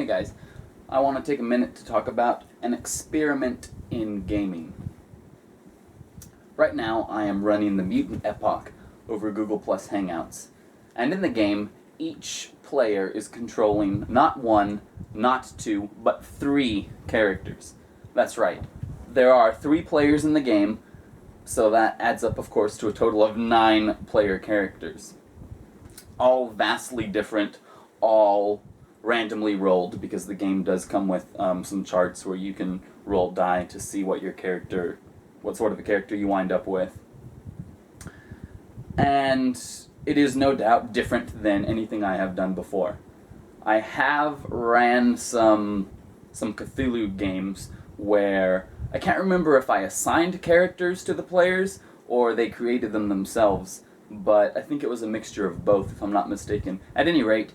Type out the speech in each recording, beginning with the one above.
Hey guys, I want to take a minute to talk about an experiment in gaming. Right now I am running the Mutant Epoch over Google Plus Hangouts, and in the game each player is controlling not one, not two, but 3 characters. That's right, there are 3 players in the game, so that adds up of course to a total of 9 player characters. All vastly different, all randomly rolled, because the game does come with some charts where you can roll die to see what sort of a character you wind up with. And it is no doubt different than anything I have done before. I have ran some Cthulhu games where I can't remember if I assigned characters to the players or they created them themselves, but I think it was a mixture of both, if I'm not mistaken. At any rate,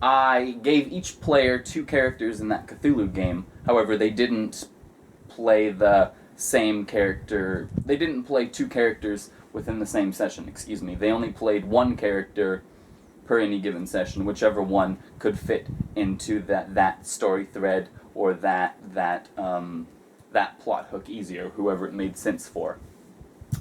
I gave each player 2 characters in that Cthulhu game. However, they didn't play the same character. They didn't play 2 characters within the same session, excuse me. They only played 1 character per any given session, whichever one could fit into that story thread or that plot hook easier, whoever it made sense for.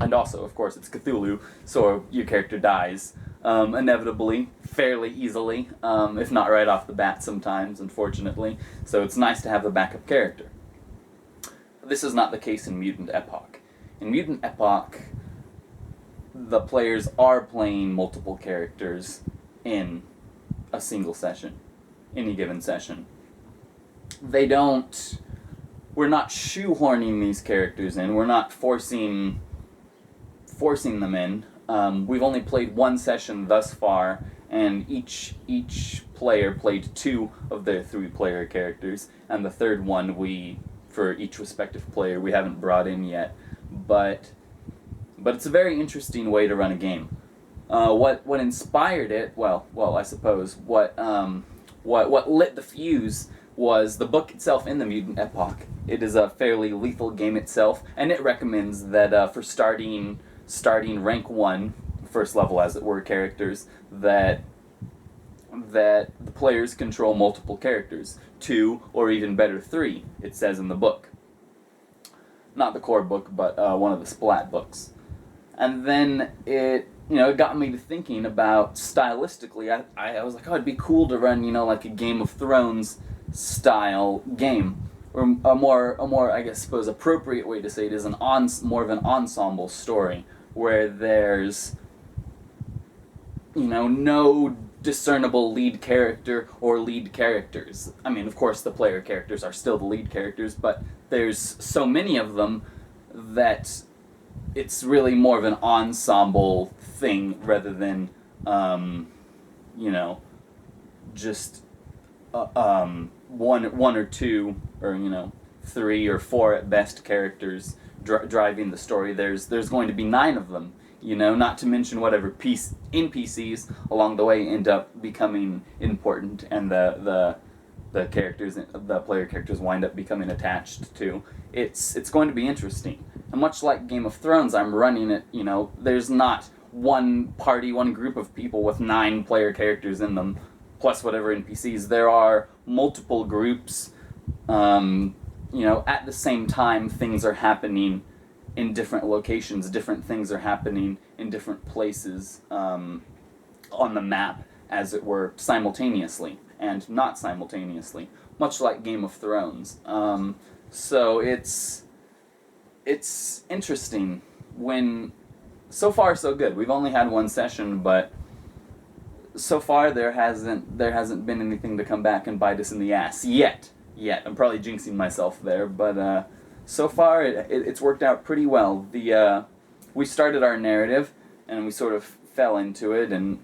And also, of course, it's Cthulhu, so your character dies inevitably, fairly easily, if not right off the bat sometimes, unfortunately. So it's nice to have a backup character. This is not the case in Mutant Epoch. In Mutant Epoch, the players are playing multiple characters in a single session, any given session. We're not shoehorning these characters in, we're not forcing them in. We've only played 1 session thus far, and each player played 2 of their 3 player characters, and the third one for each respective player, we haven't brought in yet. But it's a very interesting way to run a game. What inspired it? Well, I suppose what lit the fuse was the book itself in the Mutant Epoch. It is a fairly lethal game itself, and it recommends that for starting rank 1, first level as it were, characters, that the players control multiple characters, 2 or even better 3, it says in the book. Not the core book, but one of the Splat books. And then it got me to thinking about stylistically. I was like, oh, it'd be cool to run, like a Game of Thrones style game, or a more I suppose appropriate way to say it is more of an ensemble story where there's no discernible lead character or lead characters. I mean, of course, the player characters are still the lead characters, but there's so many of them that it's really more of an ensemble thing rather than just one or 2 or 3 or 4 at best characters driving the story. There's going to be 9 of them, not to mention whatever NPCs along the way end up becoming important, and the player characters wind up becoming attached to. It's going to be interesting. And much like Game of Thrones, I'm running it, there's not one group of people with 9 player characters in them, plus whatever NPCs. There are multiple groups, at the same time things are happening in different locations, different things are happening in different places on the map, as it were, simultaneously, and not simultaneously, much like Game of Thrones. So it's interesting when, so far so good. We've only had 1 session, but so far there hasn't been anything to come back and bite us in the ass yet. I'm probably jinxing myself there, but so far it's worked out pretty well. We started our narrative and we sort of fell into it and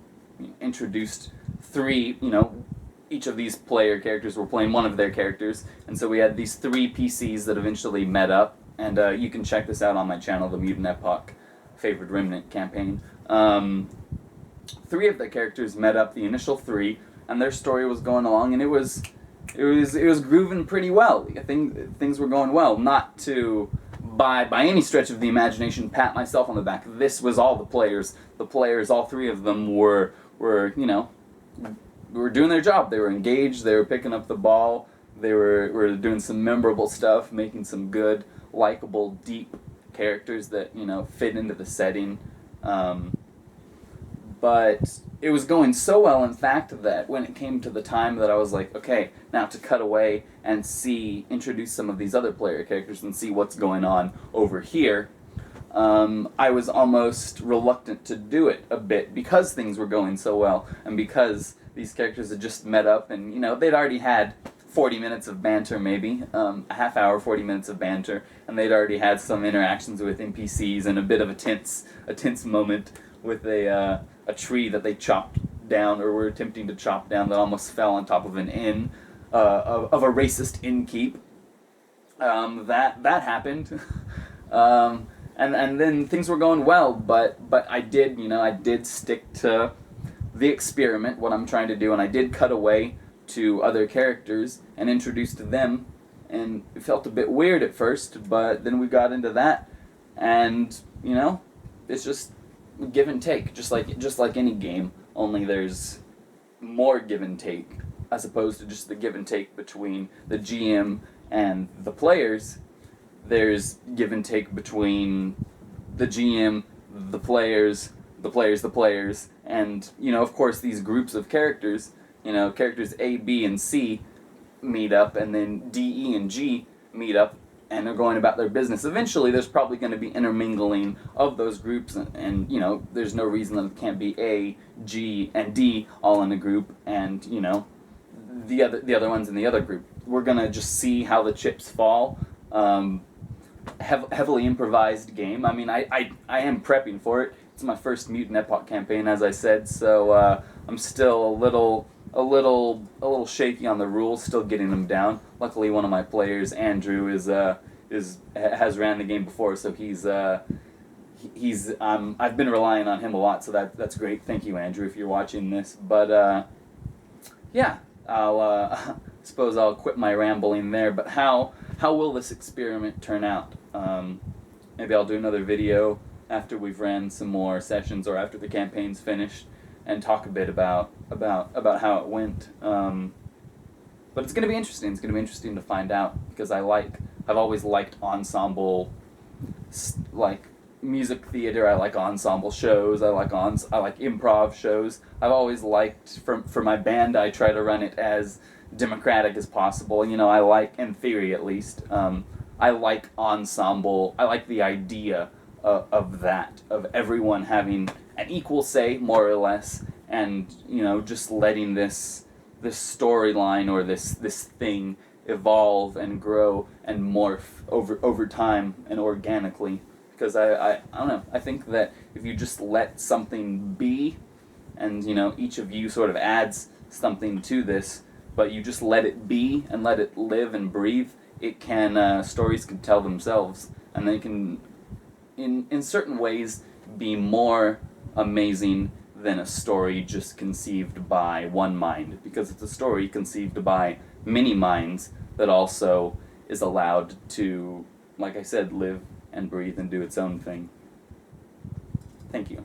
introduced 3, each of these player characters were playing one of their characters, and so we had these 3 PCs that eventually met up, and you can check this out on my channel, the Mutant Epoch Favored Remnant campaign. 3 of the characters met up, the initial 3, and their story was going along, and it was grooving pretty well. I think things were going well. Not to, by any stretch of the imagination, pat myself on the back. This was all the players. The players, all 3 of them, were were doing their job. They were engaged. They were picking up the ball. They were doing some memorable stuff, making some good, likable, deep characters that fit into the setting. But it was going so well, in fact, that when it came to the time that I was like, okay, now to cut away and introduce some of these other player characters and see what's going on over here, I was almost reluctant to do it a bit because things were going so well and because these characters had just met up and, they'd already had 40 minutes of banter maybe, a half hour, 40 minutes of banter, and they'd already had some interactions with NPCs and a bit of a tense moment with a tree that they chopped down or were attempting to chop down that almost fell on top of an inn, of a racist innkeep. That happened. And then things were going well, but I did stick to the experiment, what I'm trying to do, and I did cut away to other characters and introduce to them, and it felt a bit weird at first, but then we got into that, and it's just give and take, just like any game, only there's more give and take as opposed to just the give and take between the GM and the players. There's give and take between the GM, the players, and of course these groups of characters, characters A, B, and C meet up, and then D, E, and G meet up, and they're going about their business. Eventually, there's probably going to be intermingling of those groups, and there's no reason that it can't be A, G, and D all in a group, and the other ones in the other group. We're gonna just see how the chips fall. Heavily improvised game. I mean, I am prepping for it. It's my first Mutant Epoch campaign, as I said, so I'm still a little shaky on the rules, still getting them down. Luckily, one of my players, Andrew, has ran the game before, so he's I've been relying on him a lot, so that's great. Thank you, Andrew, if you're watching this. But yeah, I'll suppose I'll quit my rambling there. But how will this experiment turn out? Maybe I'll do another video after we've ran some more sessions or after the campaign's finished and talk a bit about how it went. But it's going to be interesting. It's going to be interesting to find out because I've always liked ensemble, like music theater. I like ensemble shows. I like improv shows. I've always liked, for my band, I try to run it as democratic as possible. I like, in theory at least, I like ensemble. I like the idea of that, of everyone having an equal say, more or less, and just letting this storyline or this thing evolve and grow and morph over time and organically. Because I don't know, I think that if you just let something be, and each of you sort of adds something to this, but you just let it be and let it live and breathe, stories can tell themselves, and they can, in certain ways, be more amazing than a story just conceived by one mind, because it's a story conceived by many minds that also is allowed to, like I said, live and breathe and do its own thing. Thank you.